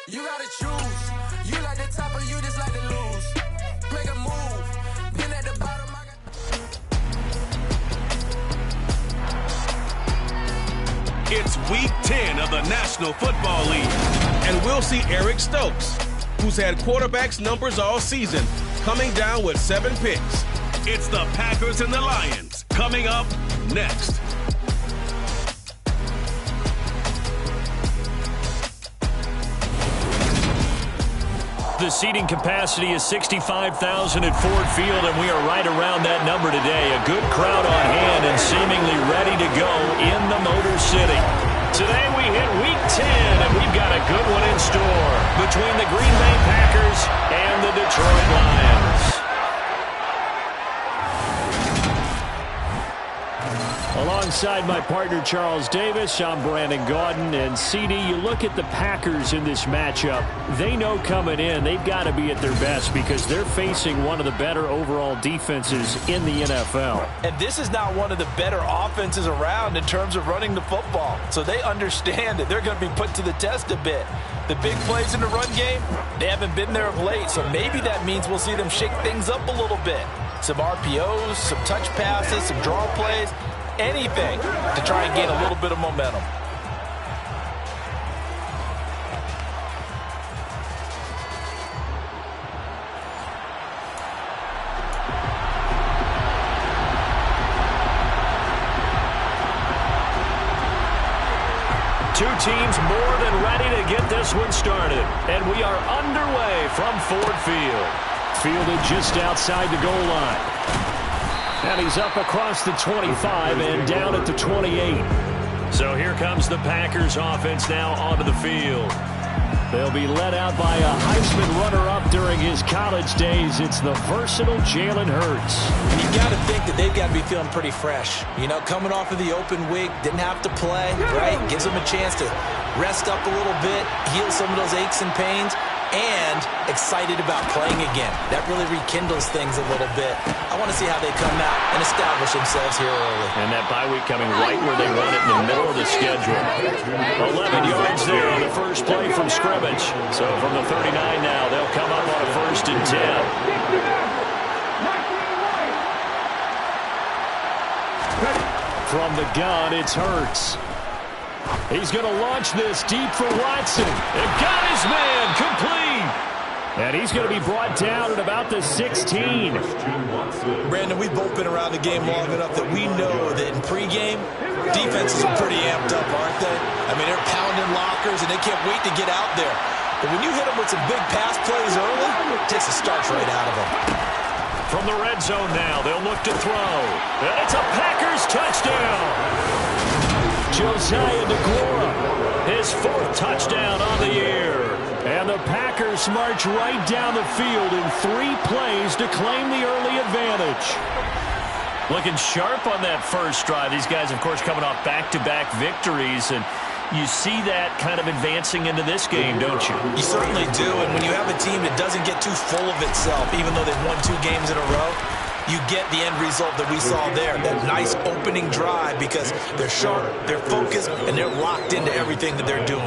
You gotta choose. You like the top or you just like to lose. Make a move. Pin at the bottom. It's week 10 of the National Football League. And we'll see Eric Stokes, who's had quarterbacks numbers all season, coming down with 7 picks. It's the Packers and the Lions coming up next. The seating capacity is 65,000 at Ford Field, and we are right around that number today. A good crowd on hand and seemingly ready to go in the Motor City. Today we hit week 10, and we've got a good one in store between the Green Bay Packers and the Detroit Lions. Alongside my partner Charles Davis, I'm Brandon Gaudin. And CD, you look at the Packers in this matchup, they know coming in they've got to be at their best because they're facing one of the better overall defenses in the NFL. And this is not one of the better offenses around in terms of running the football. So they understand that they're going to be put to the test a bit. The big plays in the run game, they haven't been there of late. So maybe that means we'll see them shake things up a little bit. Some RPOs, some touch passes, some draw plays. Anything to try and gain a little bit of momentum. Two teams more than ready to get this one started. And we are underway from Ford Field. Fielded just outside the goal line. And he's up across the 25 and down at the 28. So here comes the Packers offense now onto the field. They'll be led out by a Heisman runner-up during his college days. It's the versatile Jalen Hurts. And you got to think that they've got to be feeling pretty fresh. You know, coming off of the open week, didn't have to play, right? Gives them a chance to rest up a little bit, heal some of those aches and pains, and excited about playing again. That really rekindles things a little bit. I want to see how they come out and establish themselves here early. And that bye week coming right where they want it in the middle of the schedule. 11 yards there on the first play from scrimmage. So from the 39 now, they'll come up on a 1st and 10. From the gun, it's Hurts. He's going to launch this deep for Watson. And got his man complete. And he's going to be brought down at about the 16. Brandon, we've both been around the game long enough that we know that in pregame, defenses are pretty amped up, aren't they? I mean, they're pounding lockers, and they can't wait to get out there. But when you hit them with some big pass plays early, it takes the starch right out of them. From the red zone now, they'll look to throw. And it's a Packers touchdown. Josiah DeGuara, his 4th touchdown on the year. And the Packers march right down the field in 3 plays to claim the early advantage. Looking sharp on that first drive. These guys, of course, coming off back-to-back victories. And you see that kind of advancing into this game, don't you? You certainly do. And when you have a team that doesn't get too full of itself, even though they've won 2 games in a row, you get the end result that we saw there, that nice opening drive, because they're sharp, they're focused, and they're locked into everything that they're doing.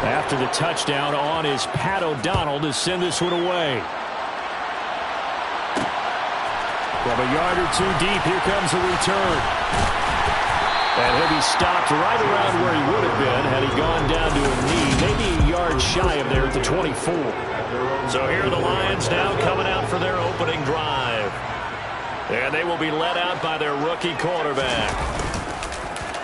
After the touchdown, on is Pat O'Donnell to send this one away. From a yard or 2 deep, here comes a return. And he'll be stopped right around where he would have been had he gone down to a knee, maybe a yard shy of there at the 24. So here are the Lions now coming out for their opening drive. And they will be led out by their rookie quarterback.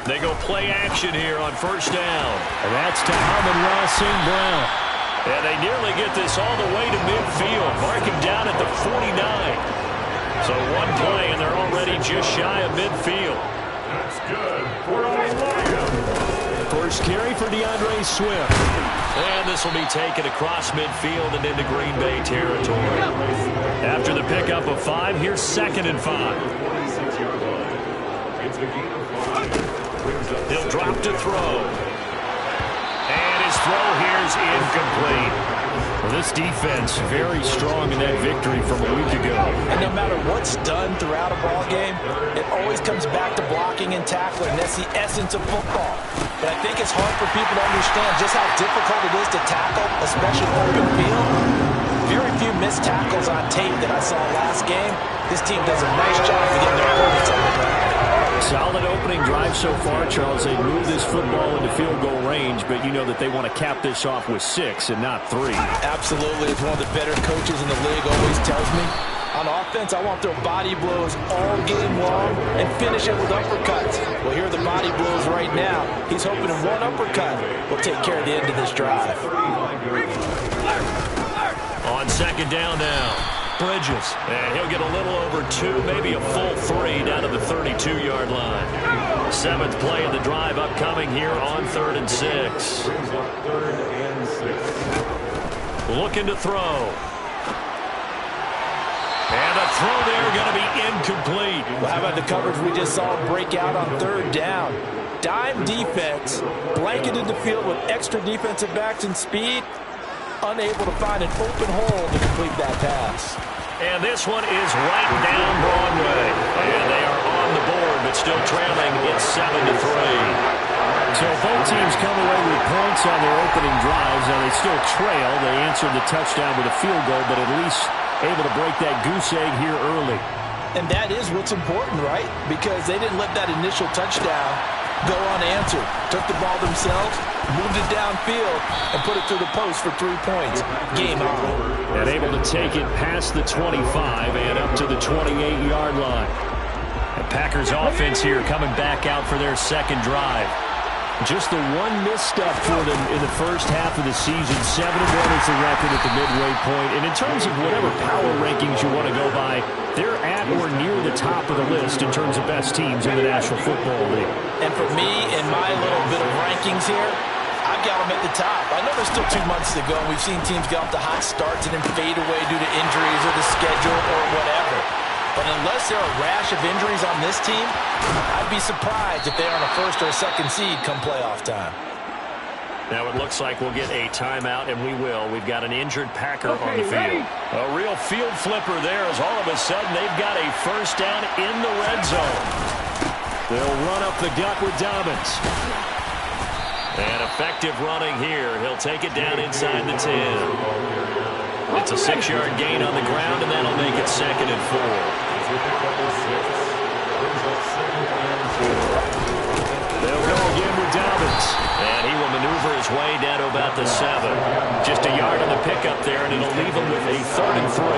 They go play action here on 1st down. And that's to Amon-Ra St. Brown. And they nearly get this all the way to midfield. Mark him down at the 49. So 1 play, and they're already just shy of midfield. That's good for a Lion. First carry for DeAndre Swift. And this will be taken across midfield and into Green Bay territory. After the pickup of 5, here's 2nd and 5. He'll drop to throw. And his throw here's incomplete. Well, this defense very strong in that victory from a week ago. And no matter what's done throughout a ball game, it always comes back to blocking and tackling. That's the essence of football. But I think it's hard for people to understand just how difficult it is to tackle, especially open field. Very few missed tackles on tape that I saw last game. This team does a nice job of getting their opponents on the ground. Solid opening drive so far, Charles. They move this football into field goal range, but you know that they want to cap this off with 6 and not 3. Absolutely. As one of the better coaches in the league always tells me, on offense, I want their body blows all game long and finish it with uppercuts. Well, here are the body blows right now. He's hoping in one uppercut will take care of the end of this drive. On second down now, Bridges. And he'll get a little over 2, maybe a full 3 down to the 32-yard line. 7th play of the drive upcoming here on 3rd and 6. Looking to throw. And a throw there going to be incomplete. Well, how about the coverage we just saw break out on 3rd down? Dime defense, blanketed the field with extra defensive backs and speed, unable to find an open hole to complete that pass. And this one is right down Broadway. And they are on the board, but still trailing. It's 7-3. So both teams come away with points on their opening drives. Now they still trail. They answered the touchdown with a field goal, but at least able to break that goose egg here early. And that is what's important, right? Because they didn't let that initial touchdown go unanswered. Took the ball themselves, moved it downfield, and put it through the post for 3 points. Game on. And able to take it past the 25 and up to the 28-yard line. The Packers offense here coming back out for their second drive. Just the one misstep for them in the first half of the season. 7-1 is the record at the midway point. And in terms of whatever power rankings you want to go by, they're at or near the top of the list in terms of best teams in the National Football League. And for me, in my little bit of rankings here, I've got them at the top. I know there's still 2 months to go, and we've seen teams get off to hot starts and then fade away due to injuries or the schedule or whatever. But unless there are a rash of injuries on this team, I'd be surprised if they're on a first or a second seed come playoff time. Now it looks like we'll get a timeout, and we will. We've got an injured Packer on the field. A real field flipper there as all of a sudden they've got a first down in the red zone. They'll run up the gut with Dobbins. And effective running here. He'll take it down inside the 10. It's a 6-yard gain on the ground, and that'll make it 2nd and 4. They'll go again with Dobbins. And he will maneuver his way down to about the 7. Just a yard on the pickup there, and it'll leave him with a 3rd and 3.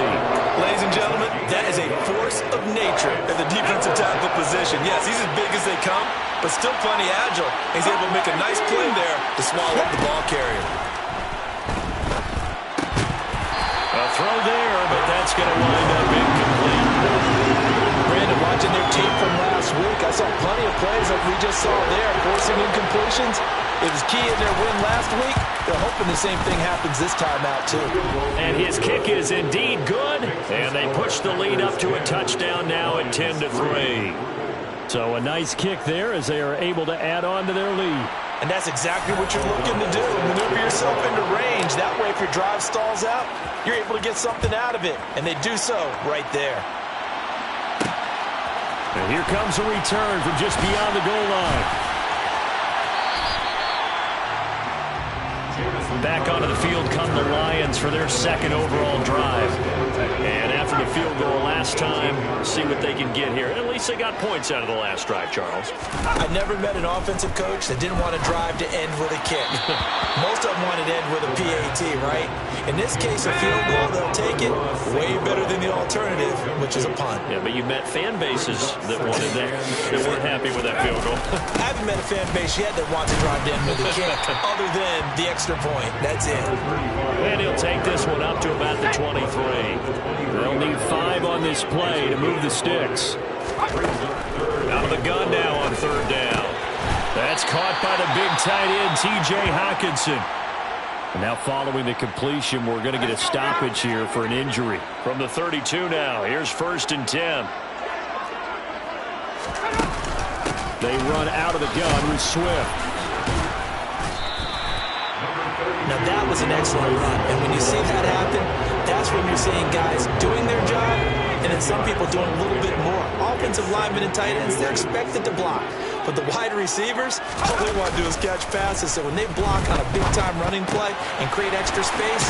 Ladies and gentlemen, that is a force of nature at the defensive tackle position. Yes, he's as big as they come, but still plenty agile. He's able to make a nice play there to swallow up the ball carrier. A throw there, but that's going to wind up incomplete. Brandon, watching their tape from last week, I saw plenty of plays like we just saw there, forcing incompletions. It was key in their win last week. They're hoping the same thing happens this time out, too. And his kick is indeed good. And they push the lead up to a touchdown now at 10-3. So a nice kick there as they are able to add on to their lead. And that's exactly what you're looking to do. Maneuver yourself into range. That way, if your drive stalls out, you're able to get something out of it. And they do so right there. And here comes a return from just beyond the goal line. Back onto the field come the Lions for their 2nd overall drive. And after the field goal last time, see what they can get here. At least they got points out of the last drive, Charles. I never met an offensive coach that didn't want to drive to end with a kick. Most of them wanted to end with a PAT, right? In this case, a field goal, they'll take it way better than the alternative, which is a punt. Yeah, but you met fan bases that wanted that, that weren't happy with that field goal. I haven't met a fan base yet that wants to drive to end with a kick, other than the extra point. That's it. And he'll take this one up to about the 23. They'll need 5 on this play to move the sticks. Out of the gun now on 3rd down. That's caught by the big tight end, T.J. Hockenson. And now following the completion, we're going to get a stoppage here for an injury. From the 32 now, here's 1st and 10. They run out of the gun with Swift. Now, that was an excellent run. And when you see that happen, that's when you're seeing guys doing their job and then some people doing a little bit more. Offensive linemen and tight ends, they're expected to block. But the wide receivers, all they want to do is catch passes. So when they block on a big-time running play and create extra space,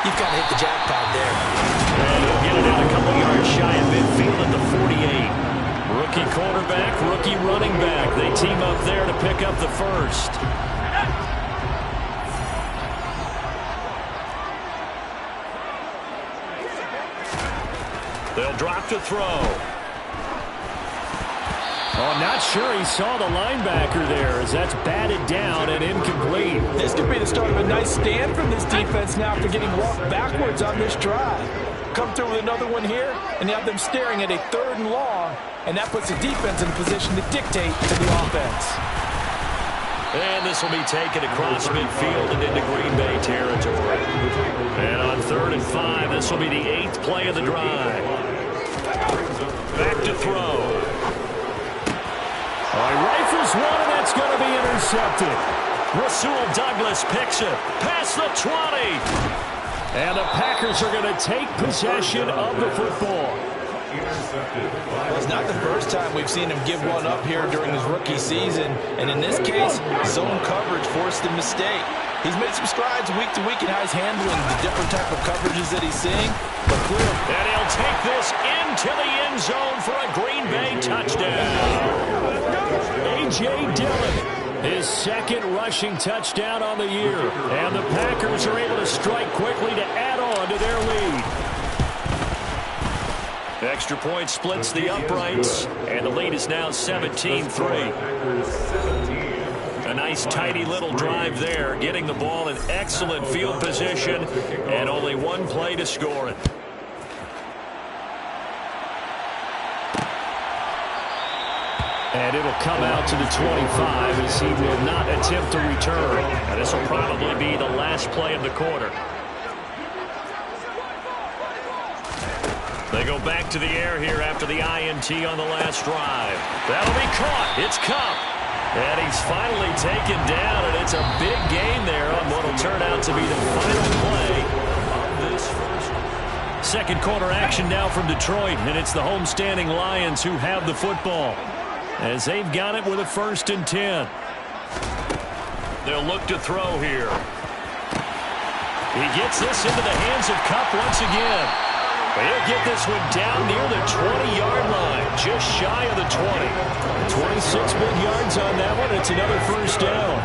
you've got to hit the jackpot there. And he'll get it out a couple yards shy of midfield at the 48. Rookie quarterback, rookie running back. They team up there to pick up the first. They'll drop to throw. Oh, not sure he saw the linebacker there as that's batted down and incomplete. This could be the start of a nice stand from this defense now after getting walked backwards on this drive. Come through with another one here, and you have them staring at a 3rd and long, and that puts the defense in a position to dictate to the offense. And this will be taken across midfield and into Green Bay territory. And on 3rd and 5, this will be the 8th play of the drive. Back to throw. He rifles one, and that's going to be intercepted. Rasul Douglas picks it past the 20. And the Packers are going to take possession of the football. Well, it's not the first time we've seen him give one up here during his rookie season. And in this case, zone coverage forced a mistake. He's made some strides week to week in how he's handling the different type of coverages that he's seeing. But clearly, and he'll take this into the end zone for a Green Bay touchdown. A.J. Dillon, his 2nd rushing touchdown on the year. And the Packers are able to strike quickly to add on to their lead. Extra point splits the uprights, and the lead is now 17-3. A nice, tidy little drive there, getting the ball in excellent field position, and only one play to score it. And it'll come out to the 25 as he will not attempt to return. And this will probably be the last play of the quarter. They go back to the air here after the INT on the last drive. That'll be caught. It's Kupp. And he's finally taken down, and it's a big gain there on what will turn out to be the final play of this first. Second quarter action now from Detroit, and it's the homestanding Lions who have the football as they've got it with a 1st and 10. They'll look to throw here. He gets this into the hands of Kupp once again. He'll get this one down near the 20-yard line, just shy of the 20. 26 big yards on that one. It's another 1st down.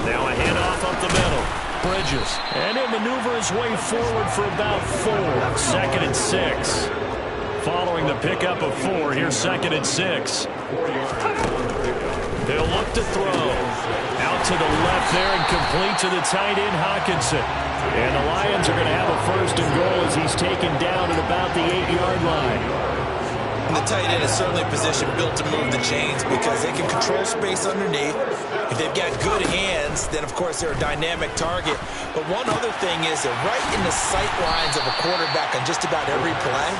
Now a handoff up the middle. Bridges. And he'll maneuver his way forward for about 4. 2nd and 6. Following the pickup of 4, here's 2nd and 6. They'll look to throw. Out to the left there and complete to the tight end, Hockenson. And the Lions are going to have a 1st and goal as he's taken down at about the 8-yard line. And the tight end is certainly a position built to move the chains because they can control space underneath. If they've got good hands, then of course they're a dynamic target. But one other thing is they're right in the sight lines of a quarterback on just about every play.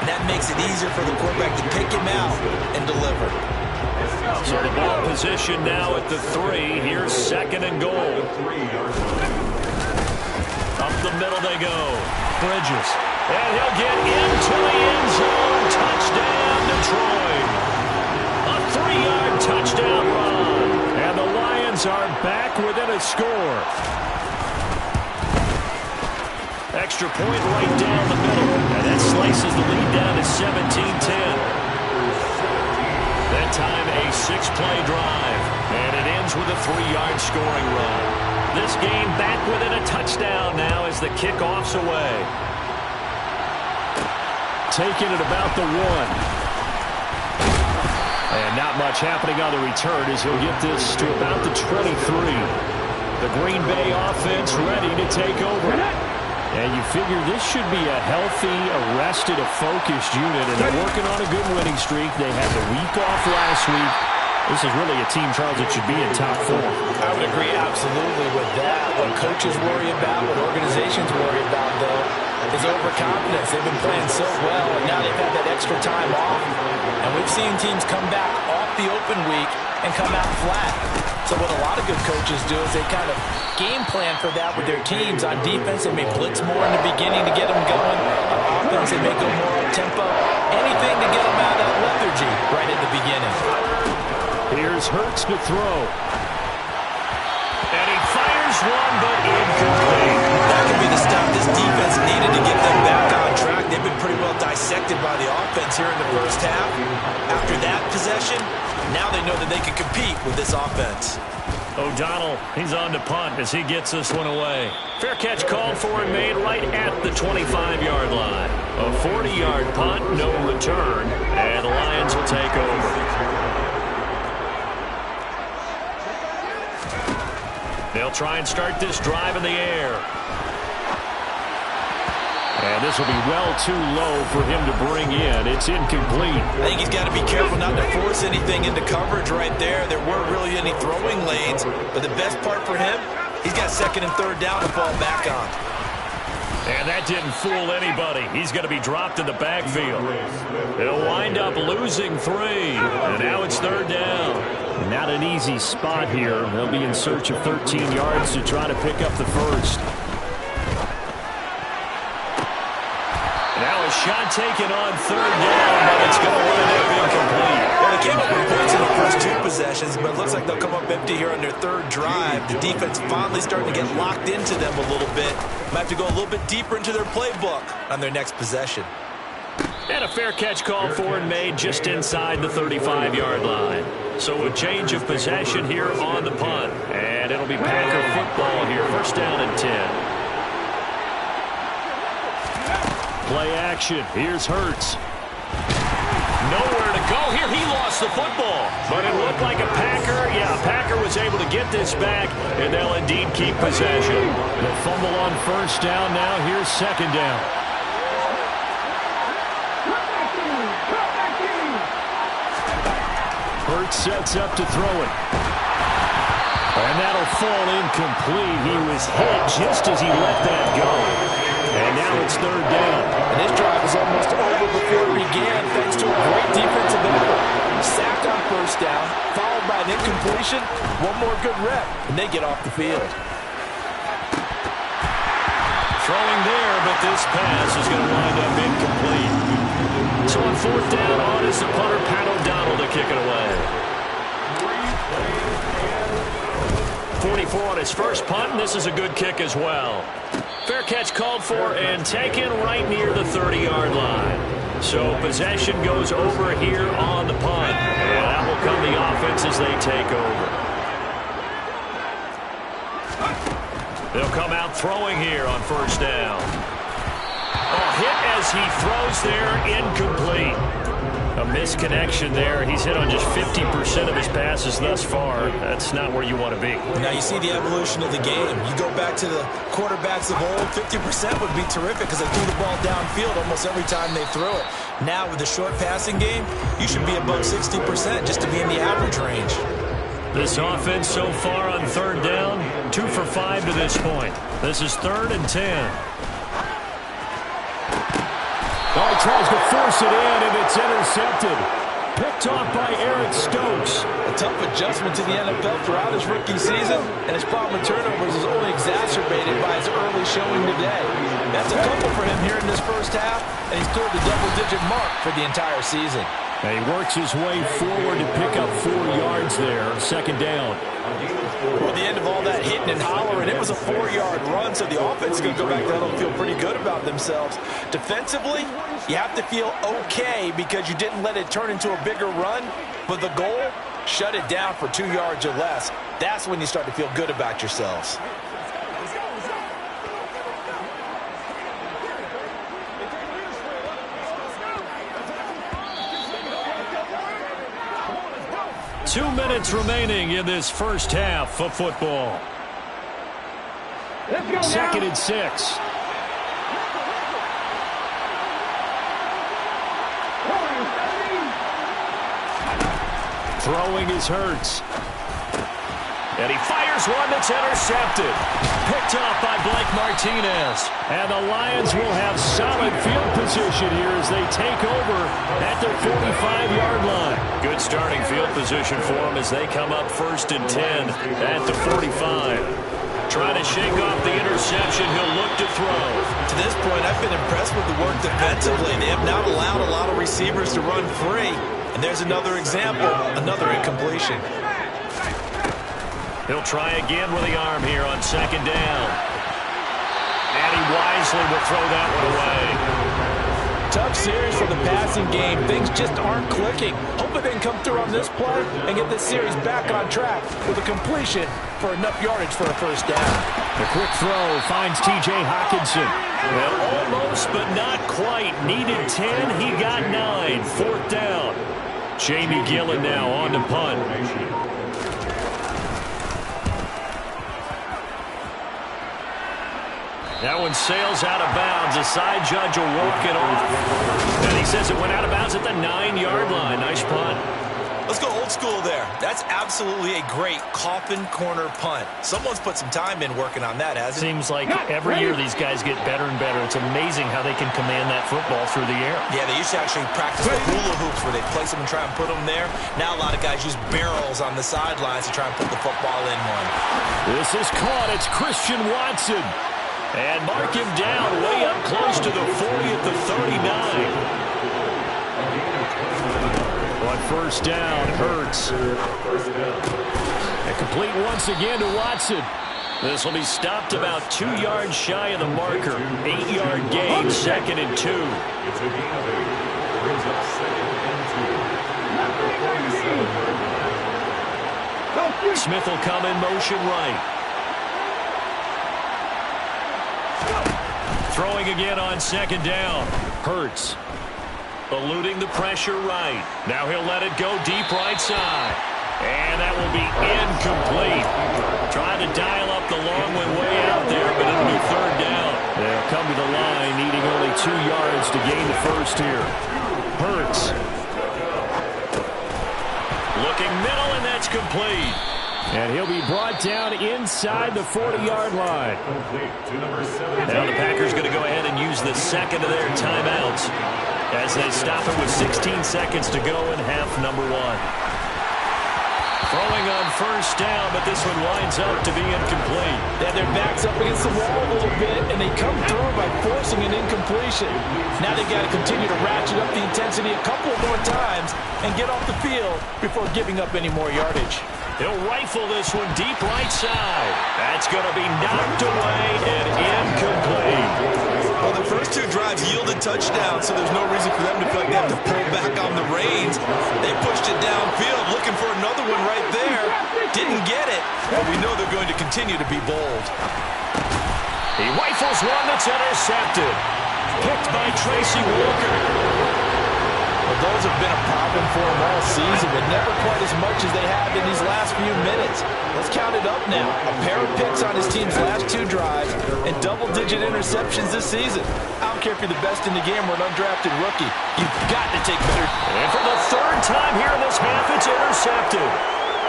And that makes it easier for the quarterback to pick him out and deliver. So the ball position now at the 3. Here's 2nd and goal. Up the middle they go. Bridges. And he'll get into the end zone. Touchdown, Detroit. A 3-yard touchdown run. And the Lions are back within a score. Extra point right down the middle. And that slices the lead down to 17-10. That time a 6-play drive. And it ends with a 3-yard scoring run. This game back within a touchdown now as the kickoff's away. Taking it about the 1. And not much happening on the return as he'll get this to about the 23. The Green Bay offense ready to take over. And you figure this should be a healthy, arrested, a focused unit. And they're working on a good winning streak. They had the week off last week. This is really a team, Charles, that should be in top 4. I would agree absolutely with that. What coaches worry about, what organizations worry about, though, is overconfidence. They've been playing so well, and now they've had that extra time off. And we've seen teams come back off the open week and come out flat. So what a lot of good coaches do is they kind of game plan for that with their teams. On defense, they may blitz more in the beginning to get them going. On offense, they may go more up-tempo. Anything to get them out of that lethargy right at the beginning. Here's Hurts to throw. And he fires one, but incomplete. That could be the stop this defense needed to get them back on track. They've been pretty well dissected by the offense here in the first half. After that possession, now they know that they can compete with this offense. O'Donnell, he's on to punt as he gets this one away. Fair catch called for and made right at the 25-yard line. A 40-yard punt, no return, and the Lions will take over. They'll try and start this drive in the air. And this will be well too low for him to bring in. It's incomplete. I think he's got to be careful not to force anything into coverage right there. There weren't really any throwing lanes. But the best part for him, he's got second and third down to fall back on. And that didn't fool anybody. He's going to be dropped in the backfield. They'll wind up losing 3. And now it's third down. Not an easy spot here. They'll be in search of 13 yards to try to pick up the first. Now a shot taken on third down, but it's going to wind up incomplete. Well, they came up with points in the first 2 possessions, but it looks like they'll come up empty here on their third drive. The defense finally starting to get locked into them a little bit. Might have to go a little bit deeper into their playbook on their next possession. And a fair catch called for and made just inside the 35-yard line. So a change of possession here on the punt. And it'll be Packer football here. First down and 10. Play action. Here's Hurts. Nowhere to go here. He lost the football. But it looked like a Packer. Yeah, Packer was able to get this back, and they'll indeed keep possession. The fumble on first down now. Here's second down. Hurts sets up to throw it. And that'll fall incomplete. He was hit just as he let that go. And now it's third down. And this drive is almost over before it began thanks to a great defensive effort. Sacked on first down, followed by an incompletion. One more good rep, and they get off the field. Throwing there, but this pass is going to wind up incomplete. So on fourth down, on is the punter, Pat O'Donnell, to kick it away. 44 on his first punt, and this is a good kick as well. Fair catch called for and taken right near the 30-yard line. So possession goes over here on the punt. And that will come the offense as they take over. They'll come out throwing here on first down. A hit as he throws there, incomplete. A misconnection there. He's hit on just 50% of his passes thus far. That's not where you want to be. Now you see the evolution of the game. You go back to the quarterbacks of old, 50% would be terrific because they threw the ball downfield almost every time they threw it. Now with the short passing game, you should be above 60% just to be in the average range. This offense so far on third down, 2 for 5 to this point. This is 3rd and 10. Oh, he tries to force it in, and it's intercepted. Picked off by Eric Stokes. A tough adjustment to the NFL throughout his rookie season, and his problem with turnovers is only exacerbated by his early showing today. That's a couple for him here in this first half, and he's cleared the double-digit mark for the entire season. And he works his way forward to pick up 4 yards there, second down. Well, the end of all that hitting and hollering, it was a 4-yard run, so the offense is going to go back there and feel pretty good about themselves. Defensively, you have to feel okay because you didn't let it turn into a bigger run, but the goal, shut it down for 2 yards or less. That's when you start to feel good about yourselves. Two minutes remaining in this first half of football. Second and 6. Throwing is Hurts. And he fires one that's intercepted. Picked off by Blake Martinez. And the Lions will have solid field position here as they take over at their 45-yard line. Good starting field position for them as they come up 1st and 10 at the 45. Trying to shake off the interception. He'll look to throw. To this point, I've been impressed with the work defensively. They have not allowed a lot of receivers to run free. And there's another example, another incompletion. He'll try again with the arm here on 2nd down. And he wisely will throw that one away. Tough series for the passing game. Things just aren't clicking. Hopefully they can come through on this play and get this series back on track with a completion for enough yardage for a 1st down. The quick throw finds T.J. Hockenson. Well, almost, but not quite. Needed 10. He got 9. 4th down. Jamie Gillen now on to punt. That one sails out of bounds. The side judge will walk it off. And he says it went out of bounds at the 9-yard line. Nice punt. Let's go old school there. That's absolutely a great coffin corner punt. Someone's put some time in working on that, hasn't it? Seems like every year these guys get better and better. It's amazing how they can command that football through the air. Yeah, they used to actually practice the hula hoops where they place them and try and put them there. Now a lot of guys use barrels on the sidelines to try and put the football in one. This is caught. It's Christian Watson. And mark him down way up close to the 40 at the 39. On 1st down, Hurts. And complete once again to Watson. This will be stopped about 2 yards shy of the marker. 8-yard gain, 2nd and 2. Smith will come in motion right. Throwing again on 2nd down. Hurts. Eluding the pressure right. Now he'll let it go deep right side. And that will be incomplete. Trying to dial up the long one way out there, but it'll be 3rd down. They'll come to the line, needing only 2 yards to gain the 1st here. Hurts. Looking middle, and that's complete. And he'll be brought down inside the 40-yard line. Now the Packers going to go ahead and use the 2nd of their timeouts as they stop it with 16 seconds to go in half number 1. Throwing on 1st down, but this one winds up to be incomplete. Yeah, their back's up against the wall a little bit, and they come through by forcing an incompletion. Now they've got to continue to ratchet up the intensity a couple more times and get off the field before giving up any more yardage. He'll rifle this one deep right side. That's going to be knocked away and incomplete. Well, the first 2 drives yielded touchdowns, so there's no reason for them to feel like they have to pull back on the reins. They pushed it downfield, looking for another one right there. Didn't get it, but we know they're going to continue to be bold. He rifles one that's intercepted. Picked by Tracy Walker. Well, those have been a problem for them all season, but never quite as much as they have in these last few minutes. Let's count it up now. A pair of picks on his team's last 2 drives and double-digit interceptions this season. I don't care if you're the best in the game or an undrafted rookie. You've got to take better. And for the 3rd time here in this half, it's intercepted.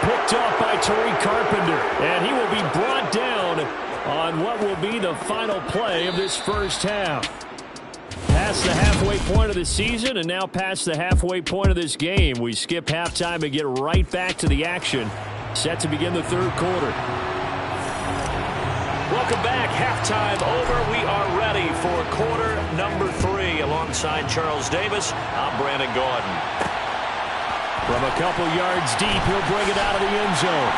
Picked off by Tariq Carpenter. And he will be brought down on what will be the final play of this 1st half. Past the halfway point of the season and now past the halfway point of this game. We skip halftime and get right back to the action. Set to begin the 3rd quarter. Welcome back. Halftime over. We are ready for quarter number 3. Alongside Charles Davis, I'm Brandon Gaudin. From a couple yards deep, he'll bring it out of the end zone.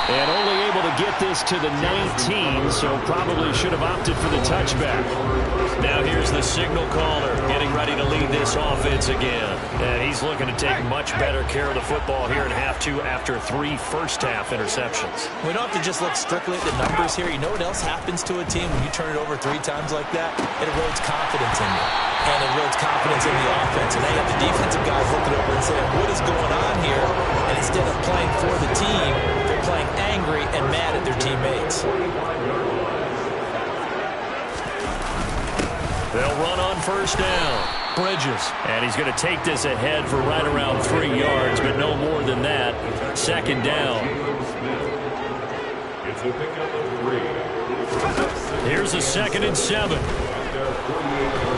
And only able to get this to the 19, so probably should have opted for the touchback. Now here's the signal caller getting ready to lead this offense again. And he's looking to take much better care of the football here in half 2 after 3 first-half interceptions. We don't have to just look strictly at the numbers here. You know what else happens to a team when you turn it over 3 times like that? It erodes confidence in you. And it erodes confidence in the offense. And they have the defensive guys looking over and saying, what is going on here? And instead of playing for the team, they're playing angry and mad at their teammates. They'll run on 1st down. Bridges. And he's going to take this ahead for right around 3 yards, but no more than that. 2nd down. Here's a 2nd and 7.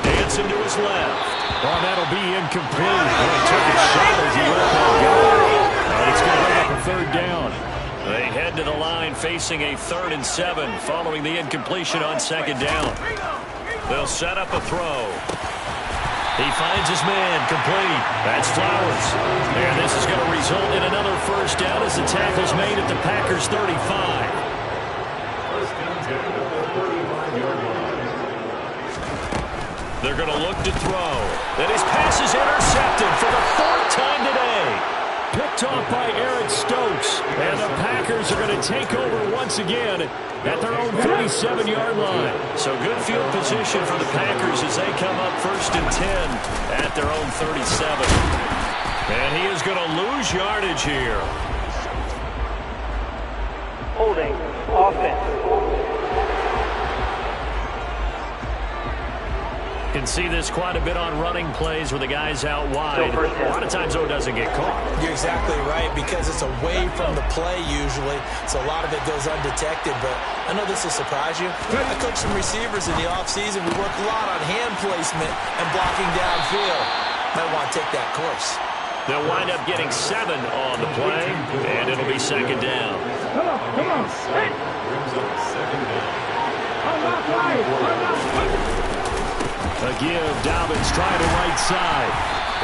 Dancing to his left. Oh, that'll be incomplete. Well, he took a shot as he let that go. And it's going to bring up a 3rd down. They head to the line facing a 3rd and 7 following the incompletion on 2nd down. They'll set up a throw. He finds his man, complete. That's Flowers. And this is going to result in another 1st down as the tackle's made at the Packers' 35. They're going to look to throw. And his pass is intercepted for the 4th time today. Picked off by Eric Stokes. And the Packers are going to take over once again at their own 37-yard line. So good field position for the Packers as they come up 1st and 10 at their own 37. And he is going to lose yardage here. Holding offense. Can see this quite a bit on running plays where the guy's out wide. A lot of times, though, it doesn't get caught. You're exactly right, because it's away from the play usually, so a lot of it goes undetected. But I know this will surprise you. I coach some receivers in the offseason. We work a lot on hand placement and blocking downfield. Might want to take that course. They'll wind up getting 7 on the play, and it'll be 2nd down. Come on. Hey. I'm not right. A give, Dobbins trying to right side.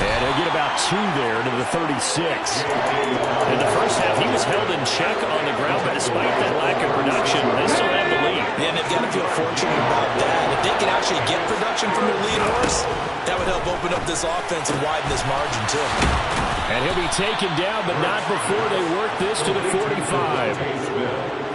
And he'll get about 2 there to the 36. In the first half, he was held in check on the ground, but despite that lack of production, they still have the lead. Yeah, and they've got to feel fortunate about that. If they can actually get production from their lead horse, that would help open up this offense and widen this margin, too. And he'll be taken down, but not before they work this to the 45.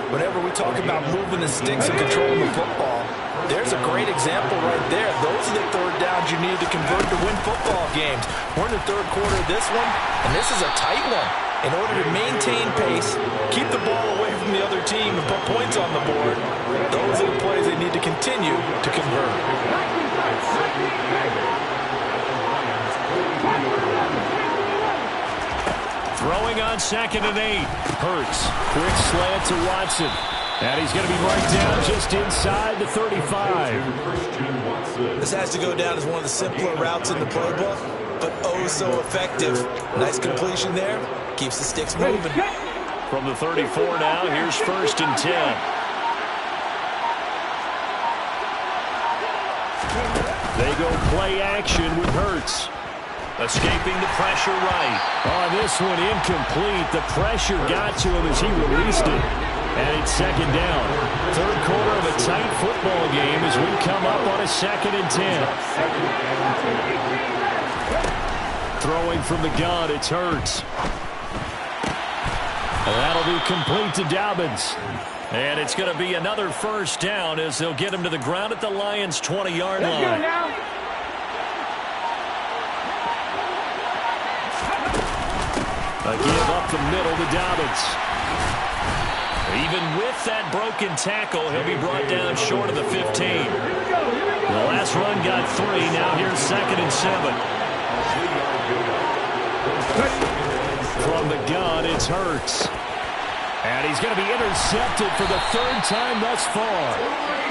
Whenever we talk about moving the sticks and controlling the football, there's a great example right there. Those are the 3rd downs you need to convert to win football games. We're in the 3rd quarter of this one, and this is a tight one. In order to maintain pace, keep the ball away from the other team, and put points on the board, those are the plays they need to continue to convert. Throwing on 2nd and 8. Hurts. Quick slant to Watson. And he's going to be right down just inside the 35. This has to go down as one of the simpler routes in the playbook, but oh so effective. Nice completion there. Keeps the sticks moving. From the 34 now, here's 1st and 10. They go play action with Hurts. Escaping the pressure right. Oh, this one incomplete. The pressure got to him as he released it. And it's 2nd down. 3rd quarter of a tight football game as we come up on a 2nd and 10. Throwing from the gun, it's Hurts. And that'll be complete to Dobbins. And it's going to be another 1st down as they'll get him to the ground at the Lions' 20-yard line. A give up the middle to Dobbins. Even with that broken tackle, he'll be brought down short of the 15. The last run got 3. Now here's 2nd and 7. From the gun, it's Hurts. And he's going to be intercepted for the 3rd time thus far.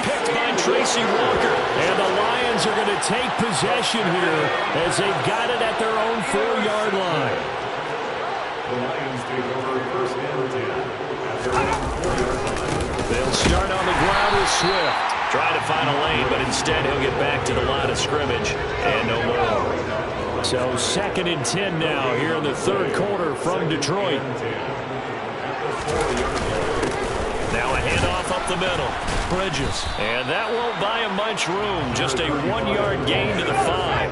Picked by Tracy Walker. And the Lions are going to take possession here as they've got it at their own 4-yard line. The Lions take over 1st and 10. They'll start on the ground with Swift. Trying to find a lane, but instead he'll get back to the line of scrimmage and no more. So 2nd and 10 now here in the 3rd quarter from Detroit. Now a handoff up the middle. Bridges. And that won't buy him much room. Just a 1-yard gain to the 5.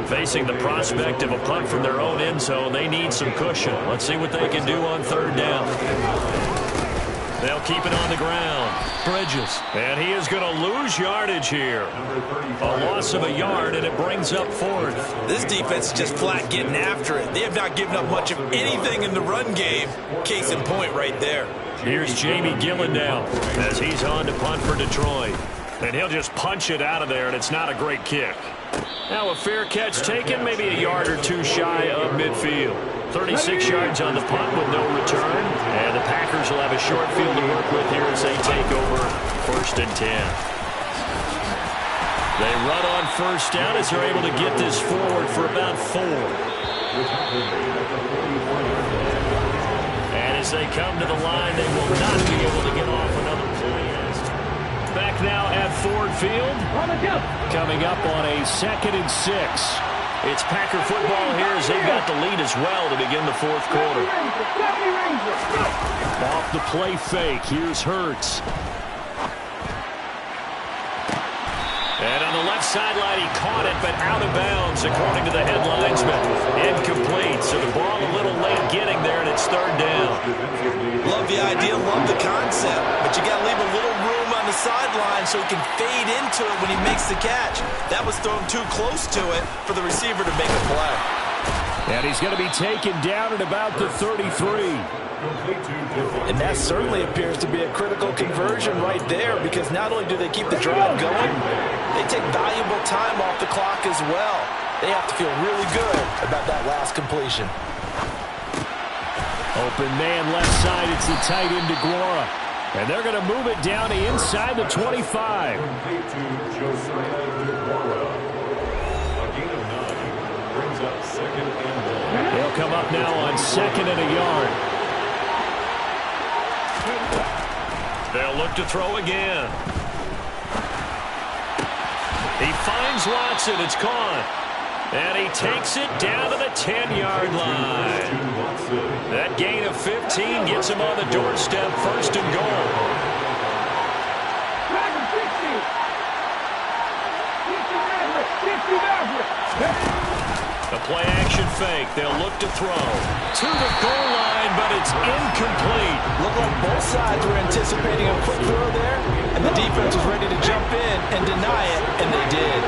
Facing the prospect of a punt from their own end zone, they need some cushion. Let's see what they can do on 3rd down. They'll keep it on the ground. Bridges. And he is going to lose yardage here. A loss of a yard, and it brings up 4th. This defense is just flat getting after it. They have not given up much of anything in the run game. Case in point right there. Here's Jamie Gillen now as he's on to punt for Detroit. And he'll just punch it out of there, and it's not a great kick. Now a fair catch taken, maybe a yard or 2 shy of midfield. 36 yards on the punt with no return. And the Packers will have a short field to work with here as they take over 1st and 10. They run on 1st down as they're able to get this forward for about 4. And as they come to the line, they will not be able to get off another play. Back now at Ford Field. Coming up on a 2nd and 6. It's Packer football here as they've got the lead as well to begin the 4th quarter. Off the play fake, here's Hurts. And on the left sideline, he caught it, but out of bounds, according to the headlinesman. Incomplete, so the ball a little late getting there, and it's 3rd down. Love the idea, love the concept, but you got to leave a little room on the sideline so he can fade into it when he makes the catch. That was thrown too close to it for the receiver to make a play. And he's going to be taken down at about the 33. And that certainly appears to be a critical conversion right there, because not only do they keep the drive going, they take valuable time off the clock as well. They have to feel really good about that last completion. Open man left side, it's the tight end DeGuara. And they're going to move it down to inside the 25. He'll come up now on 2nd and a yard. They'll look to throw again. He finds Watson. It's caught. And he takes it down to the 10-yard line. That gain of 15 gets him on the doorstep, 1st and goal. The play-action fake. They'll look to throw to the goal line, but it's incomplete. Looked like both sides were anticipating a quick throw there, and the defense was ready to jump in and deny it, and they did.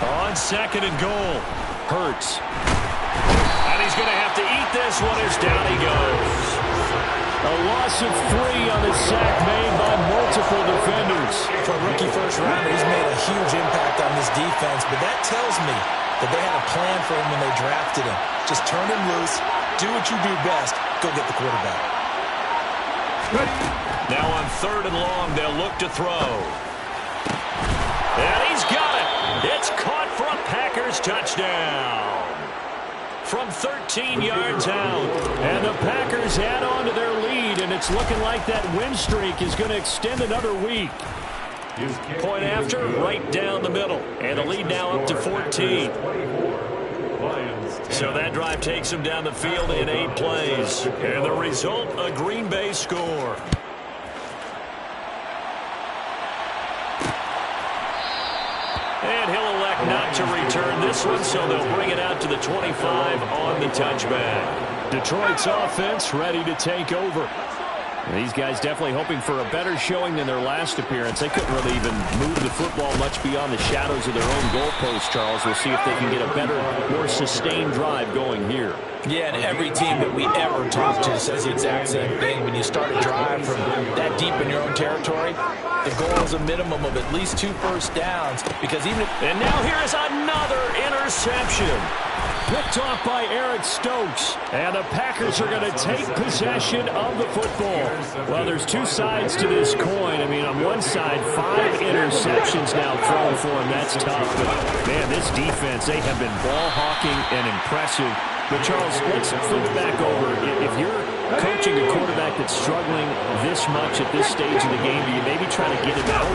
On 2nd and goal, Hurts. And he's going to have to eat this one as down he goes. A loss of 3 on the sack made by multiple defenders. For a rookie first rounder, he's made a huge impact on this defense, but that tells me that they had a plan for him when they drafted him. Just turn him loose, do what you do best, go get the quarterback. Now on 3rd and long, they'll look to throw. And he's got it. It's caught for a Packers touchdown. From 13 yards out. And the Packers add on to their lead, and it's looking like that win streak is going to extend another week. Point after, right down the middle. And the lead now up to 14. So that drive takes them down the field in 8 plays. And the result, a Green Bay score. And he'll elect not to return this one, so they'll bring it out to the 25 on the touchback. Detroit's offense ready to take over. These guys definitely hoping for a better showing than their last appearance. They couldn't really even move the football much beyond the shadows of their own goalpost, Charles. We'll see if they can get a better, more sustained drive going here. Yeah, and every team that we ever talk to says the exact same thing. When you start a drive from that deep in your own territory, the goal is a minimum of at least 2 first downs. Because even if... And now here is another interception. Picked off by Eric Stokes. And the Packers are going to take possession of the football. Well, there's 2 sides to this coin. I mean, on one side, 5 interceptions now thrown for him. That's tough. But, man, this defense, they have been ball hawking and impressive. But, Charles, let's flip it back over. If you're coaching a quarterback that's struggling this much at this stage of the game, do you maybe try to get him out?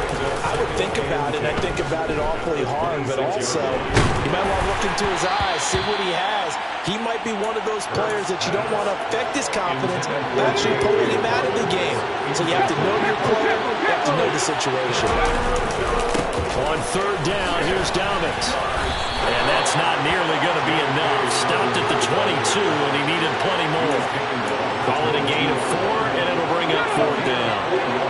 I would think about it. I think about it awfully hard. But also, you might want to look into his eyes, see what he has. He might be one of those players that you don't want to affect his confidence by actually pulling him out of the game. So you have to know your player. You have to know the situation. On 3rd down, here's Dobbins. And that's not nearly going to be enough. Stopped at the 22, and he needed plenty more. Call it a gain of 4, and it'll bring up 4th down.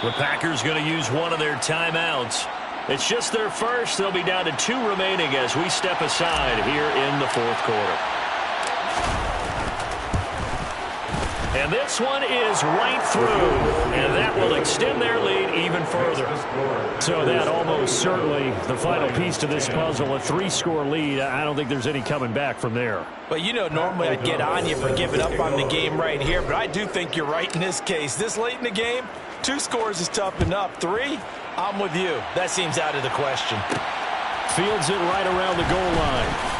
The Packers going to use one of their timeouts. It's just their first. They'll be down to 2 remaining as we step aside here in the fourth quarter. And this one is right through, and that will extend their lead even further. So that almost certainly the final piece to this puzzle, a 3-score lead. I don't think there's any coming back from there. Well, you know, normally I'd get on you for giving up on the game right here, but I do think you're right in this case. This late in the game, 2 scores is tough enough. 3, I'm with you. That seems out of the question. Fields it right around the goal line.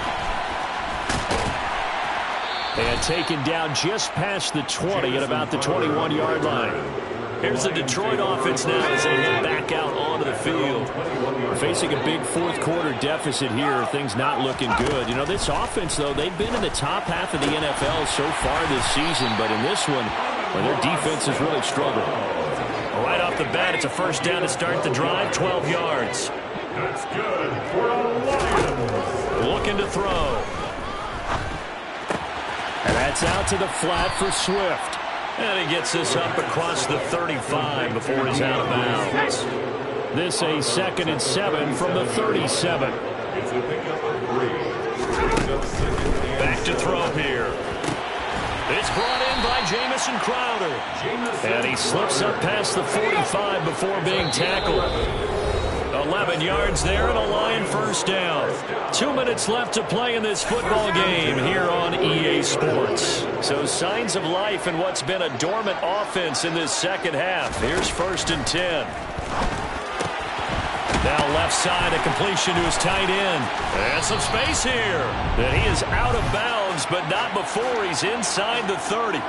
And taken down just past the 20 at about the 21-yard line. Here's the Detroit offense now as they head back out onto the field. Facing a big fourth-quarter deficit here. Things not looking good. You know, this offense, though, they've been in the top half of the NFL so far this season. But in this one, well, their defense has really struggled. Right off the bat, it's a first down to start the drive, 12 yards. That's good for the Lions. Looking to throw. And that's out to the flat for Swift. And he gets this up across the 35 before he's out of bounds. This a 2nd and 7 from the 37. Back to throw here. It's brought in by Jamison Crowder. And he slips up past the 45 before being tackled. 11 yards there and a Lion first down. 2 minutes left to play in this football game here on EA Sports. So signs of life in what's been a dormant offense in this second half. Here's 1st and 10. Now left side, a completion to his tight end. And some space here. And he is out of bounds, but not before he's inside the 30.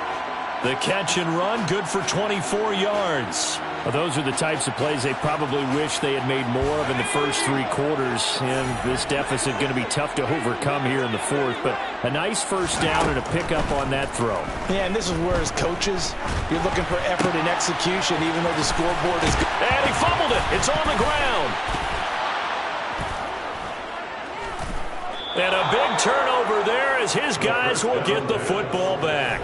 The catch and run, good for 24 yards. Well, those are the types of plays they probably wish they had made more of in the first 3 quarters. And this deficit going to be tough to overcome here in the fourth. But a nice first down and a pickup on that throw. Yeah, and this is where as coaches, you're looking for effort and execution, even though the scoreboard is good. And he fumbled it. It's on the ground. And a big turnover there as his guys will get the football back.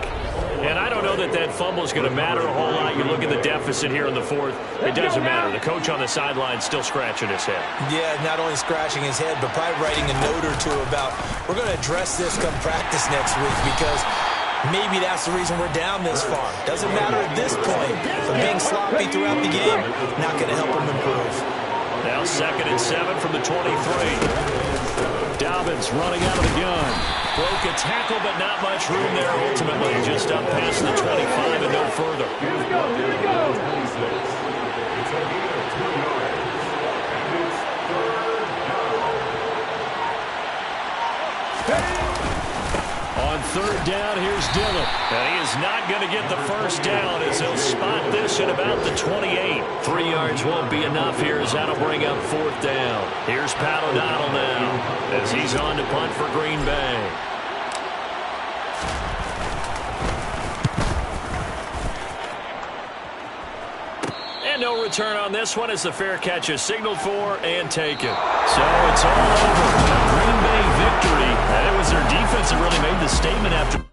And I don't know that that fumble is going to matter a whole lot. You look at the deficit here in the fourth. It doesn't matter. The coach on the sideline still scratching his head. Yeah, not only scratching his head, but probably writing a note or two about, we're going to address this come practice next week because maybe that's the reason we're down this far. Doesn't matter at this point. But being sloppy throughout the game, not going to help him improve. Now 2nd and 7 from the 23. Dobbins running out of the gun. Broke a tackle, but not much room there ultimately. Just up past the 25 and no further. Here we go. On 3rd down, here's Dillon. And he is not going to get the first down as he'll spot this at about the 28. 3 yards won't be enough here as that'll bring up 4th down. Here's Pat O'Donnell now as he's on to punt for Green Bay. And no return on this one as the fair catch is signaled for and taken. So it's all over. Green Bay victory. And it was their defense that really made the statement after.